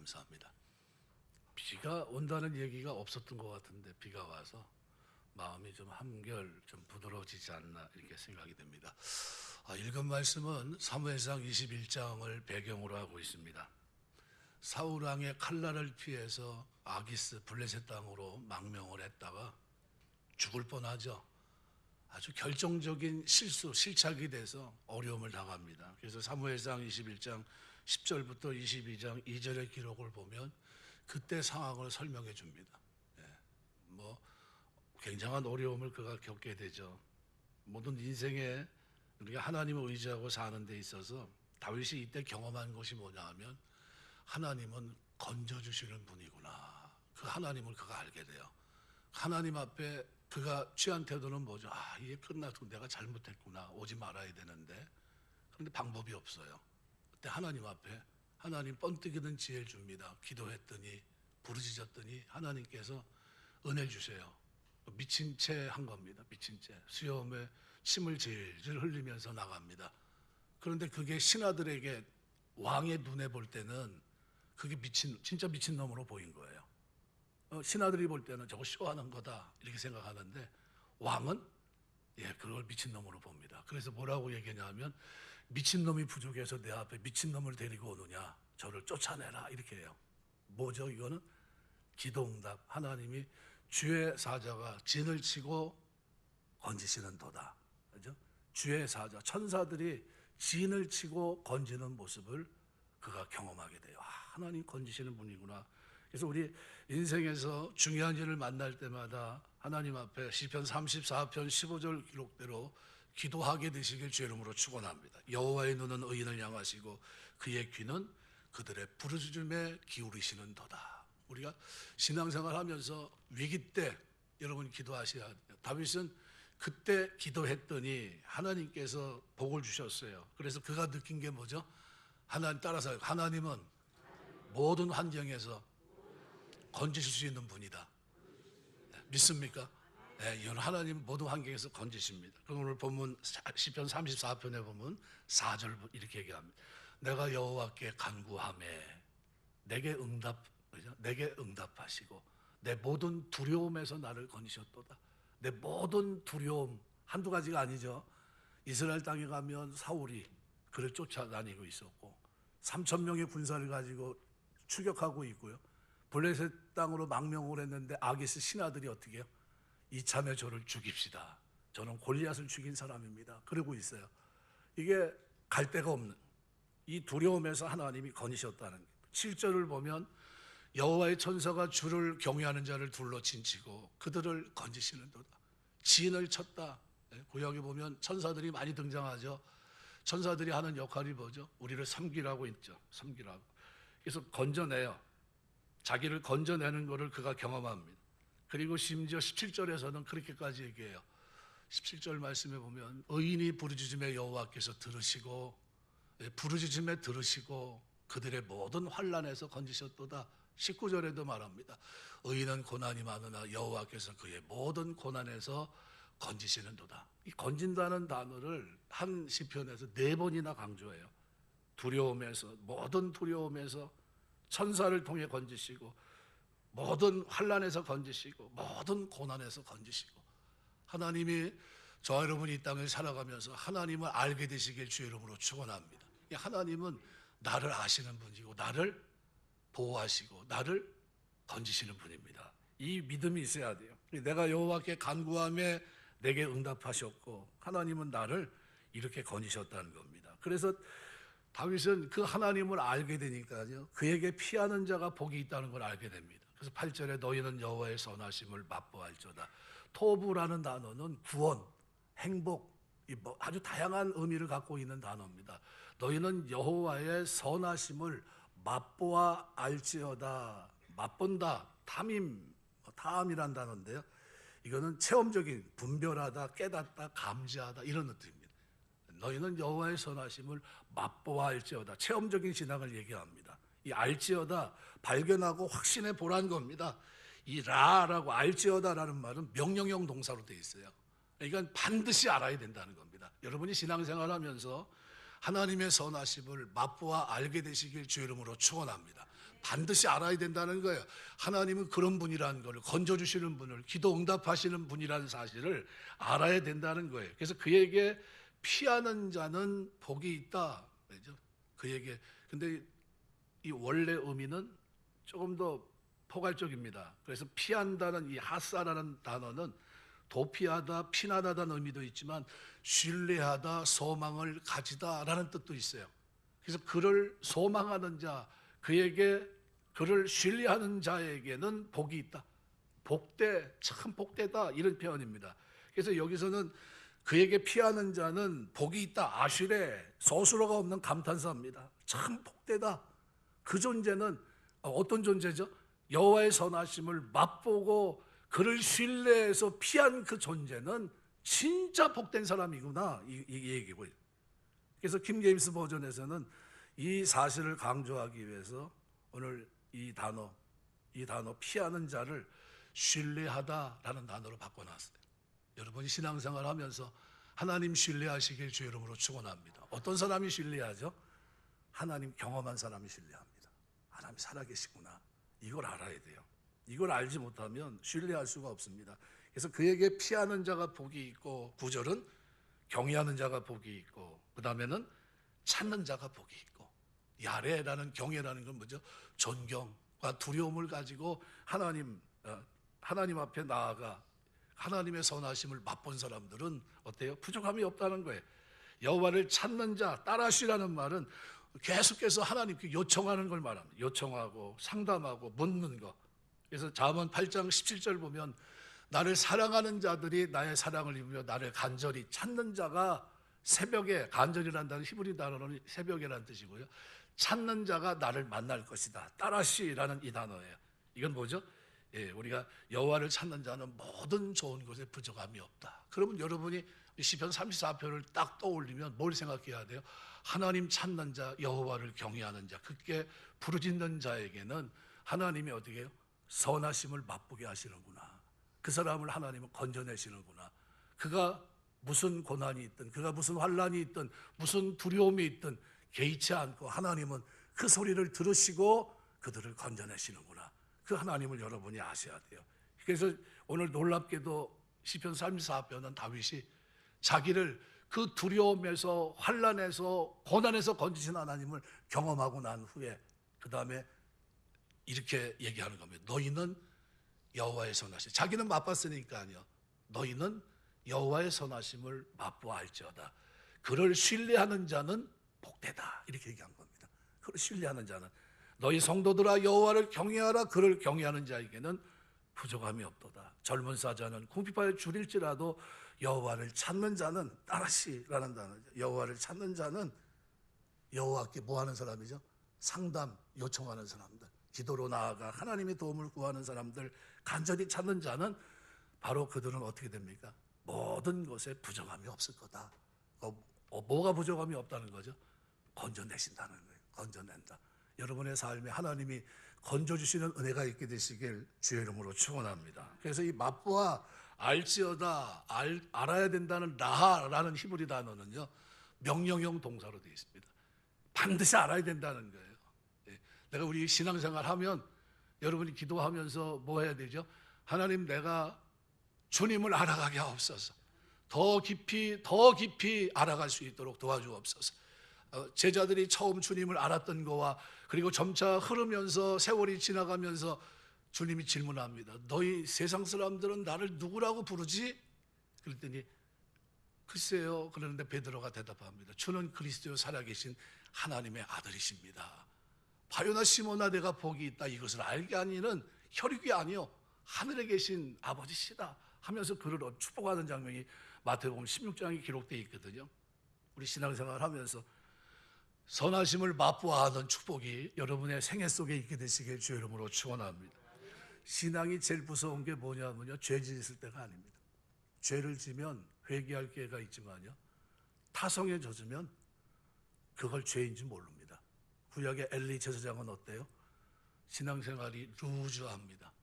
감사합니다. 비가 온다는 얘기가 없었던 것 같은데 비가 와서 마음이 좀 한결 좀 부드러워지지 않나 이렇게 생각이 됩니다. 읽은 말씀은 사무엘상 21장을 배경으로 하고 있습니다. 사울 왕의 칼날을 피해서 아기스 블레셋 땅으로 망명을 했다가 죽을 뻔하죠. 아주 결정적인 실착이 돼서 어려움을 당합니다. 그래서 사무엘상 21장 10절부터 22장 2절의 기록을 보면 그때 상황을 설명해 줍니다. 굉장한 어려움을 그가 겪게 되죠. 모든 인생에 우리가 하나님을 의지하고 사는 데 있어서 다윗이 이때 경험한 것이 뭐냐 하면 하나님은 건져주시는 분이구나. 그 하나님을 그가 알게 돼요. 하나님 앞에 그가 취한 태도는 뭐죠? 이게 끝나도 내가 잘못했구나. 오지 말아야 되는데. 그런데 방법이 없어요. 그때 하나님 앞에 하나님 번뜩이는 지혜를 줍니다. 기도했더니 부르짖었더니 하나님께서 은혜를 주세요. 미친 채 한 겁니다. 미친 채. 수염에 침을 질질 흘리면서 나갑니다. 그런데 그게 신하들에게 왕의 눈에 볼 때는 그게 진짜 미친놈으로 보인 거예요. 신하들이 볼 때는 저거 쇼하는 거다 이렇게 생각하는데 왕은 그걸 미친놈으로 봅니다. 그래서 뭐라고 얘기하냐면 미친놈이 부족해서 내 앞에 미친놈을 데리고 오느냐, 저를 쫓아내라 이렇게 해요. 뭐죠? 이거는 기도응답. 하나님이 주의 사자가 진을 치고 건지시는 도다. 그죠? 주의 사자, 천사들이 진을 치고 건지는 모습을 그가 경험하게 돼요. 하나님 건지시는 분이구나. 그래서 우리 인생에서 중요한 일을 만날 때마다 하나님 앞에 시편 34편 15절 기록대로 기도하게 되시길 주의 이름으로 축원합니다. 여호와의 눈은 의인을 향하시고 그의 귀는 그들의 부르짖음에 기울이시는 도다. 우리가 신앙생활 하면서 위기 때 여러분 기도하셔야 돼요. 다윗은 그때 기도했더니 하나님께서 복을 주셨어요. 그래서 그가 느낀 게 뭐죠? 하나님 따라서 하나님은 모든 환경에서 건지실 수 있는 분이다. 믿습니까? 이건 하나님 모든 환경에서 건지십니다. 오늘 본문 시편 34편에 보면 4절 이렇게 얘기합니다. 내가 여호와께 간구하매 내게 응답하시고 내 모든 두려움에서 나를 건지셨도다. 내 모든 두려움 한두 가지가 아니죠. 이스라엘 땅에 가면 사울이 그를 쫓아다니고 있었고 3,000명의 군사를 가지고 추격하고 있고요. 블레셋 땅으로 망명을 했는데 아기스 신하들이 어떻게 해요? 이참에 저를 죽입시다. 저는 골리앗을 죽인 사람입니다. 그러고 있어요. 이게 갈 데가 없는 이 두려움에서 하나님이 건지셨다는 거예요. 7절을 보면 여호와의 천사가 주를 경외하는 자를 둘러 친치고 그들을 건지시는 도다. 진을 쳤다. 구약에 보면 천사들이 많이 등장하죠. 천사들이 하는 역할이 뭐죠? 우리를 섬기라고 있죠. 섬기라고. 그래서 건져내요. 자기를 건져내는 것을 그가 경험합니다. 그리고 심지어 17절에서는 그렇게까지 얘기해요. 17절 말씀에 보면 의인이 부르짖음에 여호와께서 들으시고 부르짖음에 들으시고 그들의 모든 환난에서 건지셨도다. 19절에도 말합니다. 의인은 고난이 많으나 여호와께서 그의 모든 고난에서 건지시는 도다. 이 건진다는 단어를 한 시편에서 4번이나 강조해요. 두려움에서, 모든 두려움에서 천사를 통해 건지시고 모든 환난에서 건지시고 모든 고난에서 건지시고 하나님이 저와 여러분이 이 땅을 살아가면서 하나님을 알게 되시길 주의 이름으로 축원합니다. 하나님은 나를 아시는 분이고 나를 보호하시고 나를 건지시는 분입니다. 이 믿음이 있어야 돼요. 내가 여호와께 간구하며 내게 응답하셨고 하나님은 나를 이렇게 건지셨다는 겁니다. 그래서 다윗은 그 하나님을 알게 되니까요, 그에게 피하는 자가 복이 있다는 걸 알게 됩니다. 그래서 8절에 너희는 여호와의 선하심을 맛보알지어다. 토부라는 단어는 구원, 행복, 아주 다양한 의미를 갖고 있는 단어입니다. 너희는 여호와의 선하심을 맛보아 알지어다. 맛본다, 탐이란 단어인데요, 이거는 체험적인 분별하다, 깨닫다, 감지하다 이런 뜻입니다. 너희는 여호와의 선하심을 맛보아 알지어다. 체험적인 신앙을 얘기합니다. 이 알지어다, 발견하고 확신해 보라는 겁니다. 이 라라고 알지어다라는 말은 명령형 동사로 되어 있어요. 그러니까 반드시 알아야 된다는 겁니다. 여러분이 신앙생활하면서 하나님의 선하심을 맛보아 알게 되시길 주의 이름으로 축원합니다. 반드시 알아야 된다는 거예요. 하나님은 그런 분이라는 걸, 건져주시는 분을, 기도 응답하시는 분이라는 사실을 알아야 된다는 거예요. 그래서 그에게 피하는 자는 복이 있다. 그죠? 그에게. 근데 이 원래 의미는 조금 더 포괄적입니다. 그래서 피한다는 이 하사라는 단어는 도피하다, 피난하다는 의미도 있지만 신뢰하다, 소망을 가지다라는 뜻도 있어요. 그래서 그를 소망하는 자, 그를 신뢰하는 자에게는 복이 있다. 복되, 참 복되다, 이런 표현입니다. 그래서 여기서는 그에게 피하는 자는 복이 있다. 아슈레, 소수로가 없는 감탄사입니다. 참 복되다. 그 존재는 어떤 존재죠? 여호와의 선하심을 맛보고 그를 신뢰해서 피한 그 존재는 진짜 복된 사람이구나, 이 얘기고요. 그래서 킹 제임스 버전에서는 이 사실을 강조하기 위해서 오늘 이 단어 피하는 자를 신뢰하다라는 단어로 바꿔놨어요. 여러분이 신앙생활 하면서 하나님 신뢰하시길 주 이름으로 축원합니다. 어떤 사람이 신뢰하죠? 하나님 경험한 사람이 신뢰합니다. 하나님 살아계시구나, 이걸 알아야 돼요. 이걸 알지 못하면 신뢰할 수가 없습니다. 그래서 그에게 피하는 자가 복이 있고, 9절은 경외하는 자가 복이 있고, 그 다음에는 찾는 자가 복이 있고. 야레라는, 경외라는 건 뭐죠? 존경과 두려움을 가지고 하나님 앞에 나아가 하나님의 선하심을 맛본 사람들은 어때요? 부족함이 없다는 거예요. 여호와를 찾는 자, 따라시라는 말은 계속해서 하나님께 요청하는 걸 말합니다. 요청하고 상담하고 묻는 거. 그래서 잠언 8장 17절 보면 나를 사랑하는 자들이 나의 사랑을 입으며 나를 간절히 찾는 자가 새벽에, 간절이라는 단어는 히브리 단어는 새벽이라는 뜻이고요. 찾는 자가 나를 만날 것이다. 따라시라는 이 단어예요. 이건 뭐죠? 우리가 여호와를 찾는 자는 모든 좋은 것에 부족함이 없다. 그러면 여러분이 시편 34편을 딱 떠올리면 뭘 생각해야 돼요? 하나님 찾는 자, 여호와를 경외하는 자, 그게 부르짖는 자에게는 하나님이 어떻게 해요? 선하심을 맛보게 하시는구나. 그 사람을 하나님은 건져내시는구나. 그가 무슨 고난이 있든, 그가 무슨 환난이 있든, 무슨 두려움이 있든 개의치 않고 하나님은 그 소리를 들으시고 그들을 건져내시는구나. 그 하나님을 여러분이 아셔야 돼요. 그래서 오늘 놀랍게도 시편 34편은 다윗이 자기를 그 두려움에서, 환난에서, 고난에서 건지신 하나님을 경험하고 난 후에 그 다음에 이렇게 얘기하는 겁니다. 너희는 여호와의 선하심, 자기는 맛봤으니까요. 너희는 여호와의 선하심을 맛보알지어다. 그를 신뢰하는 자는 복되다, 이렇게 얘기한 겁니다. 그를 신뢰하는 자는, 너희 성도들아 여호와를 경외하라. 그를 경외하는 자에게는 부족함이 없도다. 젊은 사자는 궁핍하여 줄일지라도 여호와를 찾는 자는, 따라시라는 단어죠. 여호와를 찾는 자는 여호와께 뭐 하는 사람이죠? 상담 요청하는 사람들, 기도로 나아가 하나님의 도움을 구하는 사람들, 간절히 찾는 자는 바로 그들은 어떻게 됩니까? 모든 것에 부족함이 없을 거다. 뭐가 부족함이 없다는 거죠? 건져내신다는 거예요. 건져낸다. 여러분의 삶에 하나님이 건져주시는 은혜가 있게 되시길 주의 이름으로 축원합니다. 그래서 이 맛보아 알지어다, 알아야 된다는 라하라는 히브리 단어는요, 명령형 동사로 되어 있습니다. 반드시 알아야 된다는 거예요. 내가 우리 신앙생활 하면 여러분이 기도하면서 뭐 해야 되죠? 하나님, 내가 주님을 알아가게 하옵소서. 더 깊이 알아갈 수 있도록 도와주옵소서. 제자들이 처음 주님을 알았던 거와 그리고 점차 흐르면서 세월이 지나가면서 주님이 질문합니다. 너희 세상 사람들은 나를 누구라고 부르지? 그랬더니 글쎄요. 그러는데 베드로가 대답합니다. 주는 그리스도 살아계신 하나님의 아들이십니다. 바요나 시몬아, 내가 복이 있다. 이것을 알게 하니는 혈육이 아니요 하늘에 계신 아버지시다 하면서 그를 축복하는 장면이 마태복음 16장에 기록되어 있거든요. 우리 신앙생활 하면서 선하심을 맛보아하는 축복이 여러분의 생애 속에 있게 되시길 주의 이름으로 축원합니다. 신앙이 제일 무서운 게 뭐냐면요, 죄 짓을 때가 아닙니다. 죄를 지면 회개할 기회가 있지만요, 타성에 젖으면 그걸 죄인지 모릅니다. 구약의 엘리 제사장은 어때요? 신앙생활이 루즈합니다.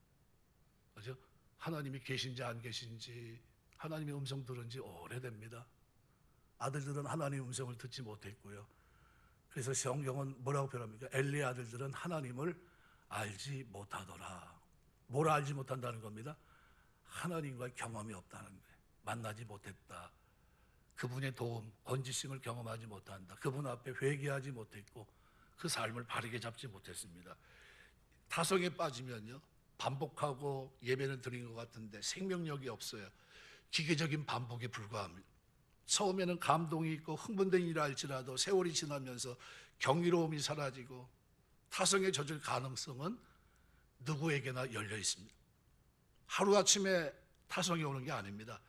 그죠? 하나님이 계신지 안 계신지, 하나님의 음성 들은 지 오래됩니다. 아들들은 하나님의 음성을 듣지 못했고요. 그래서 성경은 뭐라고 표현합니까? 엘리의 아들들은 하나님을 알지 못하더라. 뭘 알지 못한다는 겁니다. 하나님과의 경험이 없다는 거예요. 만나지 못했다. 그분의 도움, 건지심을 경험하지 못한다. 그분 앞에 회개하지 못했고 그 삶을 바르게 잡지 못했습니다. 타성에 빠지면요, 반복하고 예배는 드린 것 같은데 생명력이 없어요. 기계적인 반복에 불과합니다. 처음에는 감동이 있고 흥분된 일을 할지라도 세월이 지나면서 경이로움이 사라지고 타성에 젖을 가능성은 누구에게나 열려 있습니다. 하루아침에 타성이 오는 게 아닙니다.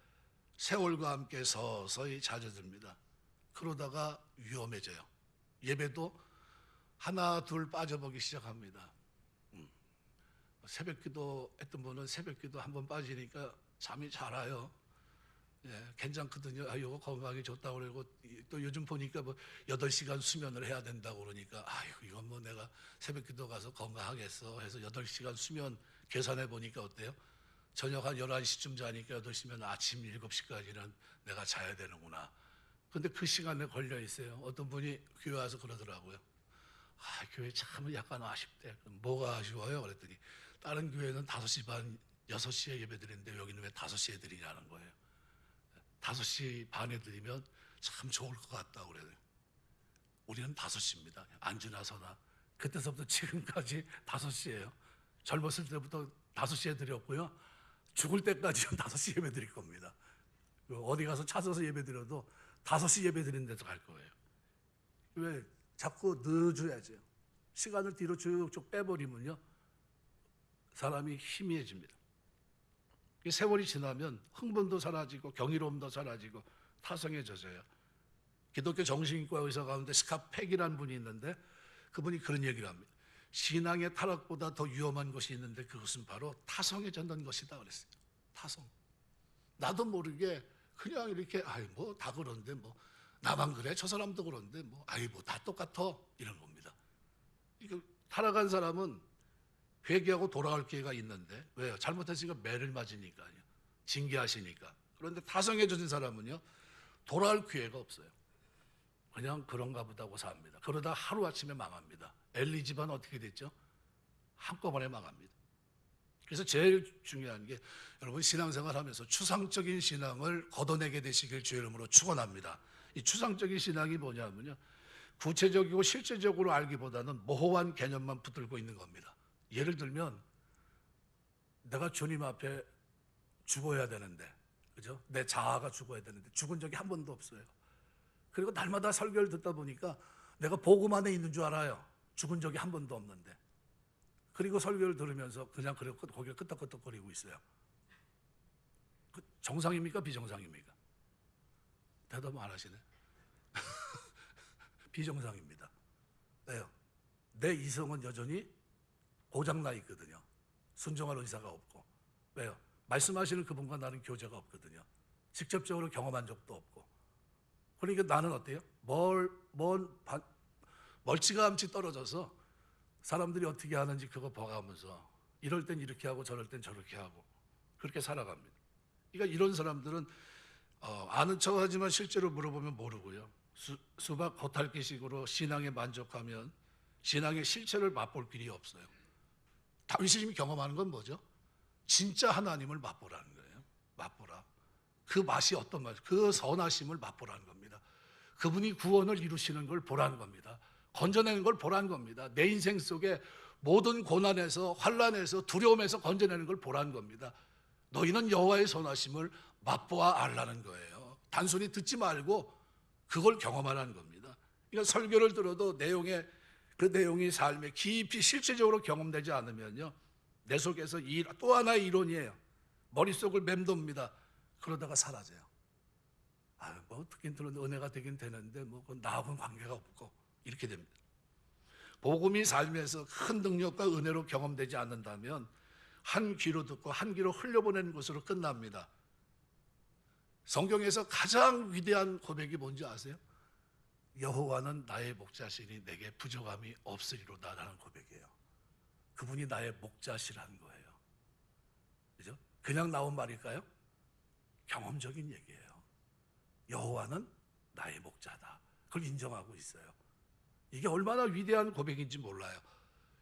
세월과 함께 서서히 잦아듭니다. 그러다가 위험해져요. 예배도 하나 둘 빠져보기 시작합니다. 새벽기도 했던 분은 새벽기도 한번 빠지니까 잠이 잘 와요. 예, 괜찮거든요. 아, 이거 건강하기 좋다고 그러고 또 요즘 보니까 뭐 8시간 수면을 해야 된다고 그러니까 아유, 이건 뭐 내가 새벽기도 가서 건강하겠어 해서 8시간 수면 계산해 보니까 어때요? 저녁 한 11시쯤 자니까 8시면 아침 7시까지는 내가 자야 되는구나. 근데 그 시간에 걸려 있어요. 어떤 분이 교회 와서 그러더라고요. 아, 교회 참 약간 아쉽대. 뭐가 아쉬워요? 그랬더니 다른 교회는 5시 반, 6시에 예배 드리는데 여기는 왜 5시에 드리냐는 거예요. 5시 반에 드리면 참 좋을 것 같다고 그래요. 우리는 5시입니다. 안 지나서나. 그때서부터 지금까지 5시예요. 젊었을 때부터 5시에 드렸고요. 죽을 때까지는 5시 예배 드릴 겁니다. 어디 가서 찾아서 예배 드려도 5시 예배 드리는 데서 갈 거예요. 왜? 자꾸 늦어야죠. 시간을 뒤로 쭉쭉 빼버리면요, 사람이 희미해집니다. 세월이 지나면 흥분도 사라지고 경이로움도 사라지고 타성에 젖어요. 기독교 정신과 의사 가운데 스캇 팩이라는 분이 있는데 그분이 그런 얘기를 합니다. 신앙의 타락보다 더 위험한 것이 있는데 그것은 바로 타성에 젖는 것이다 그랬어요. 타성. 나도 모르게 그냥 이렇게 아이 뭐 다 그런데 뭐 나만 그래 저 사람도 그런데 뭐 아이 뭐 다 똑같아 이런 겁니다. 이거 타락한 사람은 회개하고 돌아갈 기회가 있는데 왜요? 잘못했으니까 매를 맞으니까요. 징계하시니까. 그런데 타성에 젖은 사람은요, 돌아갈 기회가 없어요. 그냥 그런가 보다고 삽니다. 그러다 하루아침에 망합니다. 엘리 집안 어떻게 됐죠? 한꺼번에 망합니다. 그래서 제일 중요한 게 여러분 신앙생활 하면서 추상적인 신앙을 걷어내게 되시길 주의 이름으로 축원합니다. 이 추상적인 신앙이 뭐냐면요, 구체적이고 실제적으로 알기보다는 모호한 개념만 붙들고 있는 겁니다. 예를 들면 내가 주님 앞에 죽어야 되는데, 그죠? 내 자아가 죽어야 되는데 죽은 적이 한 번도 없어요. 그리고 날마다 설교를 듣다 보니까 내가 복음 안에 있는 줄 알아요. 죽은 적이 한 번도 없는데. 그리고 설교를 들으면서 그냥 고개를 끄덕끄덕거리고 있어요. 그 정상입니까? 비정상입니까? 대답 안 하시네. 비정상입니다. 왜요? 내 이성은 여전히 고장나 있거든요. 순종할 의사가 없고. 왜요? 말씀하시는 그분과 나는 교제가 없거든요. 직접적으로 경험한 적도 없고. 그러니까 나는 어때요? 멀찌감치 떨어져서 사람들이 어떻게 하는지 그거 봐가면서 이럴 땐 이렇게 하고 저럴 땐 저렇게 하고 그렇게 살아갑니다. 그러니까 이런 사람들은 아는 척하지만 실제로 물어보면 모르고요. 수박 겉핥기식으로 신앙에 만족하면 신앙의 실체를 맛볼 길이 없어요. 당신이 경험하는 건 뭐죠? 진짜 하나님을 맛보라는 거예요. 맛보라. 그 맛이 어떤 맛? 그 선하심을 맛보라는 겁니다. 그분이 구원을 이루시는 걸 보라는 겁니다. 건져내는 걸 보라는 겁니다. 내 인생 속에 모든 고난에서 환난에서 두려움에서 건져내는 걸 보라는 겁니다. 너희는 여호와의 선하심을 맛보아 알라는 거예요. 단순히 듣지 말고 그걸 경험하라는 겁니다. 그러니까 설교를 들어도 그 내용이 삶에 깊이 실제적으로 경험되지 않으면요, 내 속에서 또 하나의 이론이에요. 머릿속을 맴돕니다. 그러다가 사라져요. 뭐 듣긴 들었는데 은혜가 되긴 되는데 뭐 그건 나하고는 관계가 없고 이렇게 됩니다. 복음이 삶에서 큰 능력과 은혜로 경험되지 않는다면 한 귀로 듣고 한 귀로 흘려보내는 것으로 끝납니다. 성경에서 가장 위대한 고백이 뭔지 아세요? 여호와는 나의 목자시니 내게 부족함이 없으리로다라는 고백이에요. 그분이 나의 목자시라는 거예요. 그죠? 그냥 나온 말일까요? 경험적인 얘기예요. 여호와는 나의 목자다. 그걸 인정하고 있어요. 이게 얼마나 위대한 고백인지 몰라요.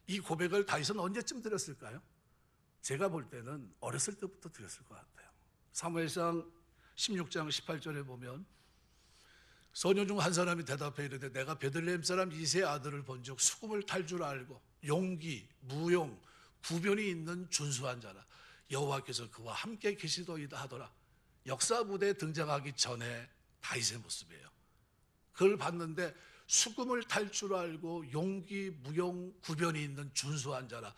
이 고백을 다윗은 언제쯤 드렸을까요? 제가 볼 때는 어렸을 때부터 드렸을 것 같아요. 사무엘상 16장 18절에 보면 소녀 중 한 사람이 대답해 이르되 내가 베들레헴 사람 이새의 아들을 본즉 수금을 탈 줄 알고 용기, 무용, 구변이 있는 준수한 자라 여호와께서 그와 함께 계시더이다 하더라. 역사 무대에 등장하기 전에 다윗의 모습이에요. 그걸 봤는데 수금을 탈 줄 알고 용기, 무용, 구변이 있는 준수한 자라.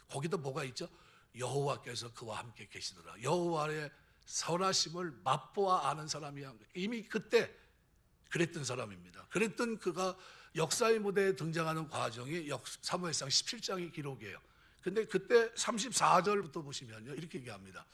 거기도 뭐가 있죠? 여호와께서 그와 함께 계시더라. 여호와의 선하심을 맛보아 아는 사람이 한 거예요. 이미 그때 그랬던 사람입니다. 그랬던 그가 역사의 무대에 등장하는 과정이 사무엘상 17장의 기록이에요. 근데 그때 34절부터 보시면요, 이렇게 얘기합니다.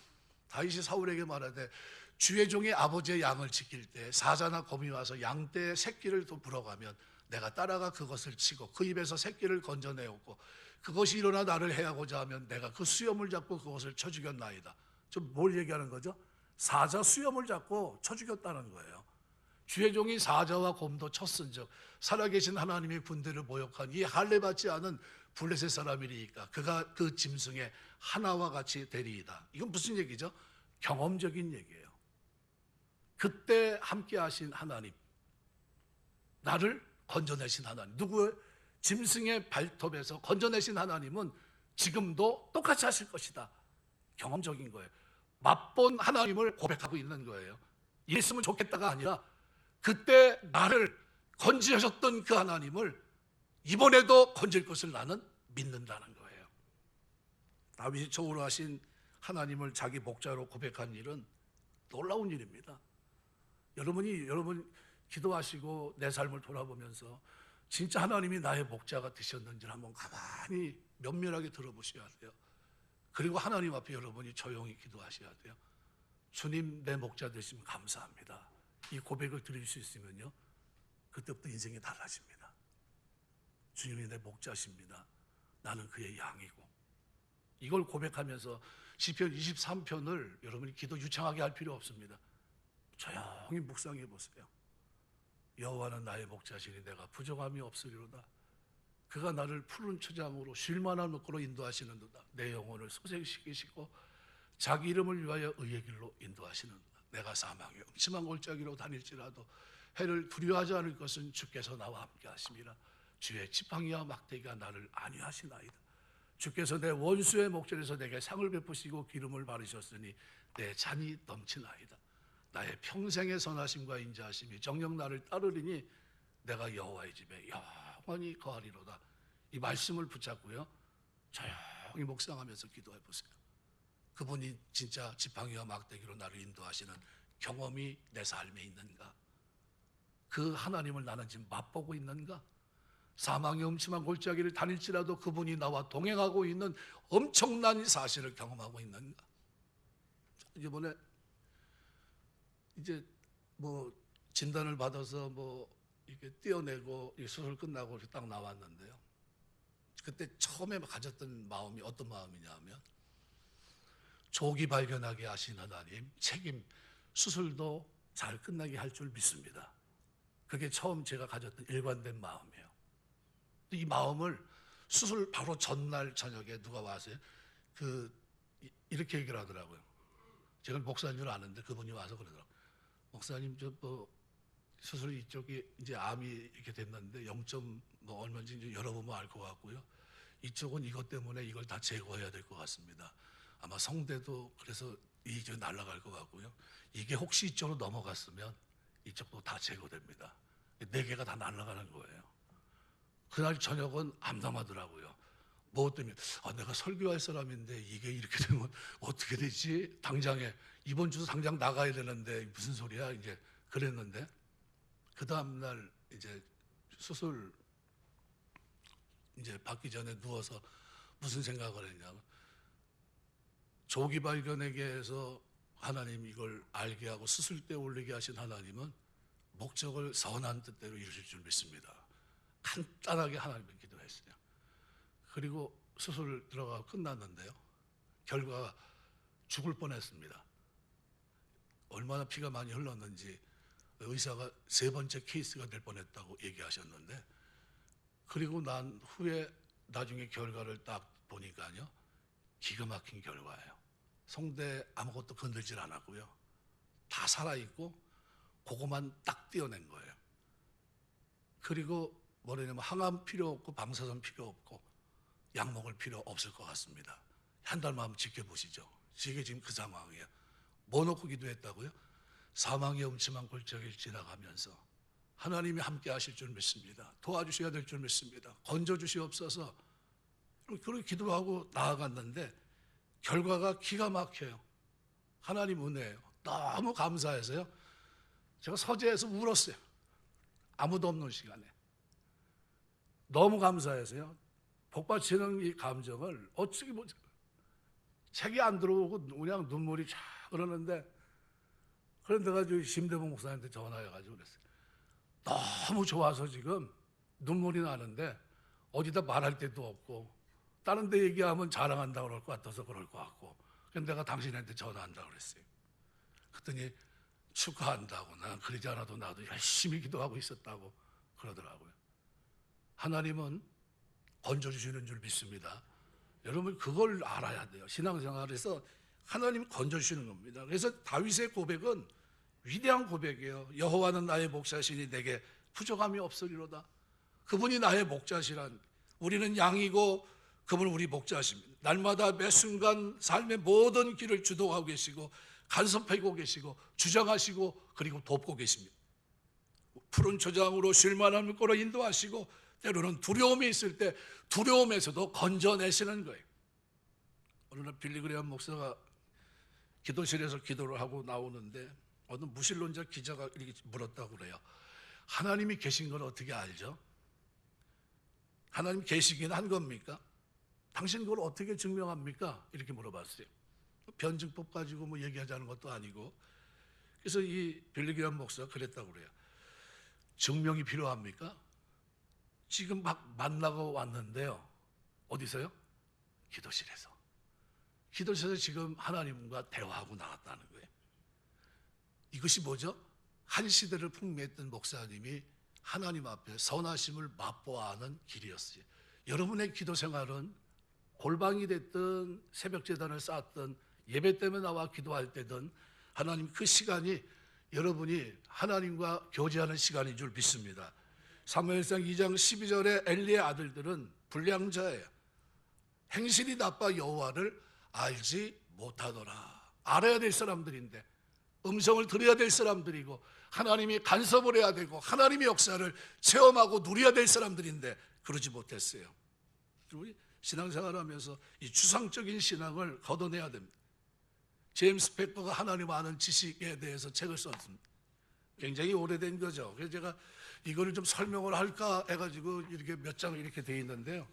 다윗이 사울에게 말하되 주의 종이 아버지의 양을 지킬 때 사자나 곰이 와서 양떼의 새끼를 또 불어가면 내가 따라가 그것을 치고 그 입에서 새끼를 건져내었고 그것이 일어나 나를 해하고자 하면 내가 그 수염을 잡고 그것을 쳐 죽였나이다. 좀 뭘 얘기하는 거죠? 사자 수염을 잡고 쳐 죽였다는 거예요. 주의 종이 사자와 곰도 쳤은즉 살아계신 하나님의 군대를 모욕한 이 할례받지 않은 블레셋 사람이니까 그가 그 짐승의 하나와 같이 되리이다. 이건 무슨 얘기죠? 경험적인 얘기예요. 그때 함께 하신 하나님, 나를 건져내신 하나님, 누구의 짐승의 발톱에서 건져내신 하나님은 지금도 똑같이 하실 것이다. 경험적인 거예요. 맛본 하나님을 고백하고 있는 거예요. 이랬으면 좋겠다가 아니라 그때 나를 건지하셨던 그 하나님을 이번에도 건질 것을 나는 믿는다는 거예요. 다윗이 처음으로 하신 하나님을 자기 목자로 고백한 일은 놀라운 일입니다. 여러분 기도하시고 내 삶을 돌아보면서 진짜 하나님이 나의 목자가 되셨는지를 한번 가만히 면밀하게 들어보셔야 돼요. 그리고 하나님 앞에 여러분이 조용히 기도하셔야 돼요. 주님, 내 목자 되시면 감사합니다. 이 고백을 드릴 수 있으면요, 그때부터 인생이 달라집니다. 주님이 내 목자십니다. 나는 그의 양이고. 이걸 고백하면서 시편 23편을 여러분이 기도 유창하게 할 필요 없습니다. 조용히 묵상해 보세요. 여호와는 나의 목자시니 내가 부족함이 없으리로다. 그가 나를 푸른 초장으로 쉴만한 곳으로 인도하시는도다. 내 영혼을 소생시키시고 자기 이름을 위하여 의의 길로 인도하시는도다. 내가 사망의 음침한 골짜기로 다닐지라도 해를 두려워하지 않을 것은 주께서 나와 함께 하심이라. 주의 지팡이와 막대기가 나를 안위하시나이다. 주께서 내 원수의 목전에서 내게 상을 베푸시고 기름을 바르셨으니 내 잔이 넘치나이다. 나의 평생의 선하심과 인자하심이 정녕 나를 따르리니 내가 여호와의 집에 영원히 거하리로다. 이 말씀을 붙잡고요, 조용히 묵상하면서 기도해 보세요. 그분이 진짜 지팡이와 막대기로 나를 인도하시는 경험이 내 삶에 있는가? 그 하나님을 나는 지금 맛보고 있는가? 사망의 음침한 골짜기를 다닐지라도 그분이 나와 동행하고 있는 엄청난 사실을 경험하고 있는가? 이번에 이제 뭐 진단을 받아서 뭐 이렇게 떼어내고 수술 끝나고 이렇게 딱 나왔는데요. 그때 처음에 가졌던 마음이 어떤 마음이냐면 조기 발견하게 하신 하나님 책임, 수술도 잘 끝나게 할 줄 믿습니다. 그게 처음 제가 가졌던 일관된 마음이에요. 이 마음을 수술 바로 전날 저녁에 누가 와서 이렇게 얘기를 하더라고요. 제가 목사인 줄 아는데 그분이 와서 그러더라고요. 목사님, 수술 이쪽이 이제 암이 이렇게 됐는데 0점 뭐 얼마인지 이제 열어보면 알 것 같고요. 이쪽은 이것 때문에 이걸 다 제거해야 될 것 같습니다. 아마 성대도 그래서 이쪽에 날아갈 것 같고요. 이게 혹시 이쪽으로 넘어갔으면 이쪽도 다 제거됩니다. 4개가 다 날아가는 거예요. 그날 저녁은 암담하더라고요. 뭐 때문에 내가 설교할 사람인데 이게 이렇게 되면 어떻게 되지? 당장에 이번 주도 당장 나가야 되는데 무슨 소리야? 이제 그랬는데 그 다음 날 이제 수술 이제 받기 전에 누워서 무슨 생각을 했냐면 조기 발견하게 해서 하나님 이걸 알게 하고 수술 때 올리게 하신 하나님은 목적을 선한 뜻대로 이루실 줄 믿습니다. 간단하게 하나님께 기도했어요. 그리고 수술 들어가고 끝났는데요, 결과가 죽을 뻔했습니다. 얼마나 피가 많이 흘렀는지 의사가 3번째 케이스가 될 뻔했다고 얘기하셨는데, 그리고 난 후에 나중에 결과를 딱 보니까요, 기가 막힌 결과예요. 성대 아무것도 건들질 않았고요, 다 살아있고 그거만 딱 떼어낸 거예요. 그리고 뭐냐면 항암 필요 없고 방사선 필요 없고 약 먹을 필요 없을 것 같습니다. 한 달만 한번 지켜보시죠. 이게 지금 그 상황이에요. 뭐 놓고 기도했다고요? 사망의 음침한 골짜기를 지나가면서 하나님이 함께 하실 줄 믿습니다. 도와주셔야 될 줄 믿습니다. 건져주시옵소서. 그렇게 기도하고 나아갔는데 결과가 기가 막혀요. 하나님 은혜예요. 너무 감사해서요, 제가 서재에서 울었어요. 아무도 없는 시간에. 너무 감사해서요, 복받치는 이 감정을 어떻게 뭐 책이 안 들어오고 그냥 눈물이 쫙 흐르는데, 그런데 가지고 심대봉 목사님한테 전화해가지고 그랬어요. 너무 좋아서 지금 눈물이 나는데 어디다 말할 데도 없고 다른 데 얘기하면 자랑한다고 그럴 것 같아서 그럴 것 같고, 그래서 내가 당신한테 전화한다고 그랬어요. 그랬더니 축하한다고, 난 그러지 않아도 나도 열심히 기도하고 있었다고 그러더라고요. 하나님은 건져주시는 줄 믿습니다. 여러분 그걸 알아야 돼요. 신앙생활에서 하나님 건져주시는 겁니다. 그래서 다윗의 고백은 위대한 고백이에요. 여호와는 나의 목자시니 내게 부족함이 없으리로다. 그분이 나의 목자시란, 우리는 양이고 그분은 우리 목자십니다. 날마다 매 순간 삶의 모든 길을 주도하고 계시고 간섭하고 계시고 주장하시고 그리고 돕고 계십니다. 푸른 초장으로 쉴만한 물가로 인도하시고 때로는 두려움이 있을 때 두려움에서도 건져내시는 거예요. 어느 날 빌리그레엄 목사가 기도실에서 기도를 하고 나오는데 어느 무신론자 기자가 이렇게 물었다고 그래요. 하나님이 계신 걸 어떻게 알죠? 하나님 계시긴 한 겁니까? 당신 그걸 어떻게 증명합니까? 이렇게 물어봤어요. 변증법 가지고 뭐 얘기하자는 것도 아니고. 그래서 이 빌리그레엄 목사가 그랬다고 그래요. 증명이 필요합니까? 지금 막 만나고 왔는데요. 어디서요? 기도실에서. 기도실에서 지금 하나님과 대화하고 나왔다는 거예요. 이것이 뭐죠? 한 시대를 풍미했던 목사님이 하나님 앞에 선하심을 맛보아하는 길이었어요. 여러분의 기도 생활은 골방이 됐든 새벽 제단을 쌓았든 예배 때문에 나와 기도할 때든 하나님 그 시간이 여러분이 하나님과 교제하는 시간인 줄 믿습니다. 사무엘상 2장 12절에 엘리의 아들들은 불량자예요. 행실이 나빠 여호와를 알지 못하더라. 알아야 될 사람들인데, 음성을 들어야 될 사람들이고 하나님이 간섭을 해야 되고 하나님의 역사를 체험하고 누려야 될 사람들인데 그러지 못했어요. 우리 신앙생활을 하면서 이 추상적인 신앙을 걷어내야 됩니다. 제임스 팩버가 하나님 아는 지식에 대해서 책을 썼습니다. 굉장히 오래된 거죠. 그래서 제가 이거를 좀 설명을 할까 해가지고 이렇게 몇 장 이렇게 돼 있는데요,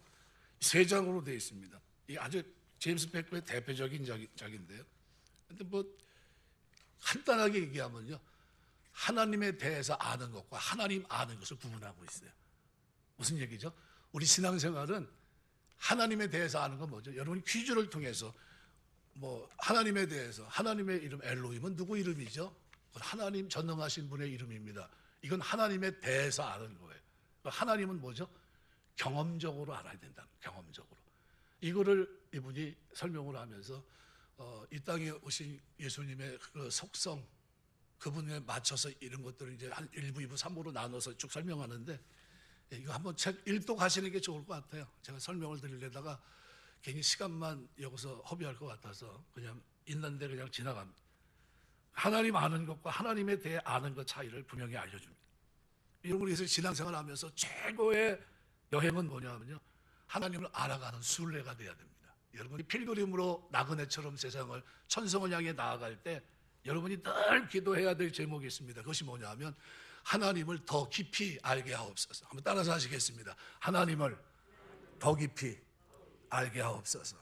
3장으로 돼 있습니다. 이 아주 제임스 팩버의 대표적인 작인데요. 근데 뭐 간단하게 얘기하면요, 하나님에 대해서 아는 것과 하나님 아는 것을 구분하고 있어요. 무슨 얘기죠? 우리 신앙생활은 하나님에 대해서 아는 건 뭐죠? 여러분 퀴즈를 통해서 뭐 하나님에 대해서, 하나님의 이름 엘로힘은 누구 이름이죠? 하나님 전능하신 분의 이름입니다. 이건 하나님에 대해서 아는 거예요. 하나님은 뭐죠? 경험적으로 알아야 된다. 경험적으로. 이거를 이분이 설명을 하면서 이 땅에 오신 예수님의 그 속성, 그분에 맞춰서 이런 것들을 이제 한 1부, 2부, 3부로 나눠서 쭉 설명하는데, 이거 한번 책 읽도 가시는 게 좋을 것 같아요. 제가 설명을 드리려다가 괜히 시간만 여기서 허비할 것 같아서 그냥 있는데 그냥 지나갑니다. 하나님 아는 것과 하나님에 대해 아는 것 차이를 분명히 알려줍니다. 여러분, 그래서 신앙생활 하면서 최고의 여행은 뭐냐면요, 하나님을 알아가는 순례가 돼야 됩니다. 여러분이 필그림으로 나그네처럼 세상을, 천성을 향해 나아갈 때 여러분이 늘 기도해야 될 제목이 있습니다. 그것이 뭐냐면 하나님을 더 깊이 알게 하옵소서. 한번 따라서 하시겠습니다. 하나님을 더 깊이 알게 하옵소서.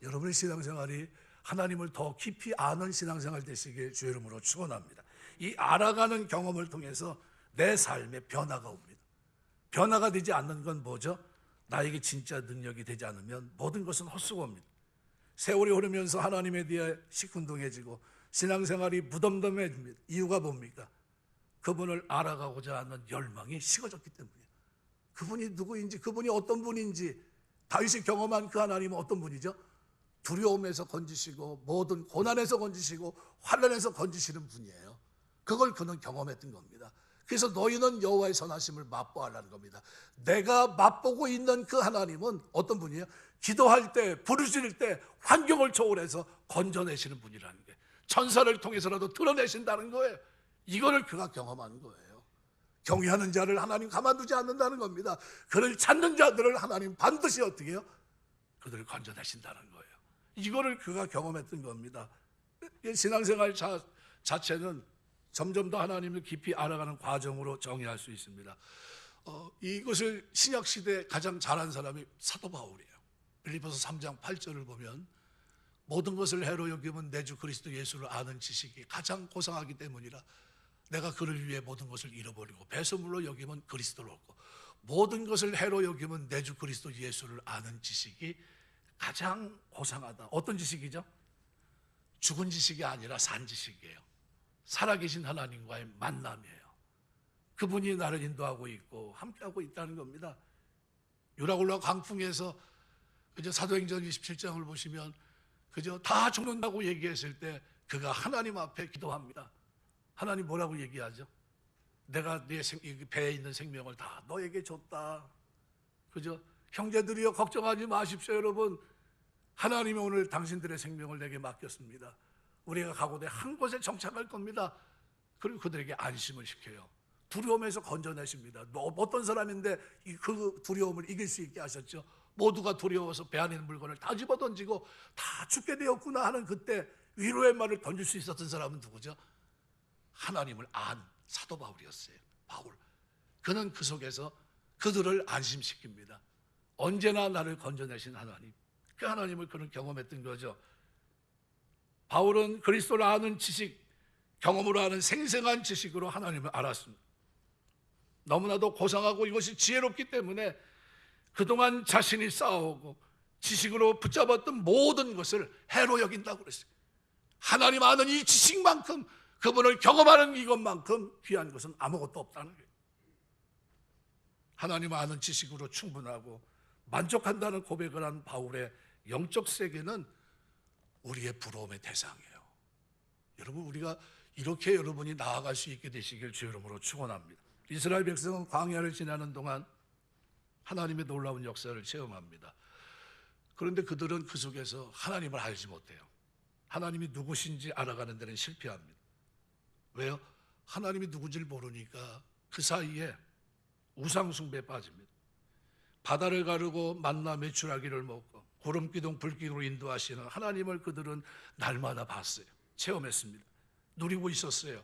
여러분의 신앙생활이 하나님을 더 깊이 아는 신앙생활 되시길 주의 이름으로 축원합니다. 이 알아가는 경험을 통해서 내 삶에 변화가 옵니다. 변화가 되지 않는 건 뭐죠? 나에게 진짜 능력이 되지 않으면 모든 것은 헛수고입니다. 세월이 흐르면서 하나님에 대해 시큰둥해지고 신앙생활이 무덤덤해집니다. 이유가 뭡니까? 그분을 알아가고자 하는 열망이 식어졌기 때문이에요. 그분이 누구인지, 그분이 어떤 분인지 다윗이 경험한 그 하나님은 어떤 분이죠? 두려움에서 건지시고 모든 고난에서 건지시고 환난에서 건지시는 분이에요. 그걸 그는 경험했던 겁니다. 그래서 너희는 여호와의 선하심을 맛보아라는 겁니다. 내가 맛보고 있는 그 하나님은 어떤 분이에요? 기도할 때, 부르짖을 때 환경을 초월해서 건져내시는 분이라는 게, 천사를 통해서라도 드러내신다는 거예요. 이거를 그가 경험하는 거예요. 경외하는 자를 하나님 가만두지 않는다는 겁니다. 그를 찾는 자들을 하나님 반드시 어떻게 해요? 그들을 건져내신다는 거예요. 이거를 그가 경험했던 겁니다. 신앙생활 자체는 점점 더 하나님을 깊이 알아가는 과정으로 정의할 수 있습니다. 이것을 신약시대에 가장 잘한 사람이 사도 바울이에요. 빌립보서 3장 8절을 보면 모든 것을 해로 여기면 내 주 그리스도 예수를 아는 지식이 가장 고상하기 때문이라 내가 그를 위해 모든 것을 잃어버리고 배설물로 여기면 그리스도를 얻고 모든 것을 해로 여기면 내 주 그리스도 예수를 아는 지식이 가장 고상하다. 어떤 지식이죠? 죽은 지식이 아니라 산 지식이에요. 살아계신 하나님과의 만남이에요. 그분이 나를 인도하고 있고 함께하고 있다는 겁니다. 유라굴라 광풍에서 그저 사도행전 27장을 보시면 그저 다 죽는다고 얘기했을 때 그가 하나님 앞에 기도합니다. 하나님 뭐라고 얘기하죠? 내가 네 배에 있는 생명을 다 너에게 줬다. 그죠? 형제들이여 걱정하지 마십시오. 여러분, 하나님이 오늘 당신들의 생명을 내게 맡겼습니다. 우리가 가고대 한 곳에 정착할 겁니다. 그리고 그들에게 안심을 시켜요. 두려움에서 건져내십니다. 어떤 사람인데 그 두려움을 이길 수 있게 하셨죠? 모두가 두려워서 배 안에 있는 물건을 다 집어던지고 다 죽게 되었구나 하는 그때 위로의 말을 던질 수 있었던 사람은 누구죠? 하나님을 안 사도 바울이었어요. 바울. 그는 그 속에서 그들을 안심시킵니다. 언제나 나를 건져내신 하나님, 그 하나님을 그는 경험했던 거죠. 바울은 그리스도를 아는 지식, 경험으로 아는 생생한 지식으로 하나님을 알았습니다. 너무나도 고상하고 이것이 지혜롭기 때문에 그동안 자신이 쌓아오고 지식으로 붙잡았던 모든 것을 해로 여긴다고 그랬어요. 하나님 아는 이 지식만큼, 그분을 경험하는 이것만큼 귀한 것은 아무것도 없다는 거예요. 하나님 아는 지식으로 충분하고 만족한다는 고백을 한 바울의 영적 세계는 우리의 부러움의 대상이에요. 여러분, 우리가 이렇게 여러분이 나아갈 수 있게 되시길 주 이름으로 축원합니다. 이스라엘 백성은 광야를 지나는 동안 하나님의 놀라운 역사를 체험합니다. 그런데 그들은 그 속에서 하나님을 알지 못해요. 하나님이 누구신지 알아가는 데는 실패합니다. 왜요? 하나님이 누군지를 모르니까 그 사이에 우상 숭배에 빠집니다. 바다를 가르고 만나 메추라기를 먹고 구름 기둥 불 기둥으로 인도하시는 하나님을 그들은 날마다 봤어요. 체험했습니다. 누리고 있었어요.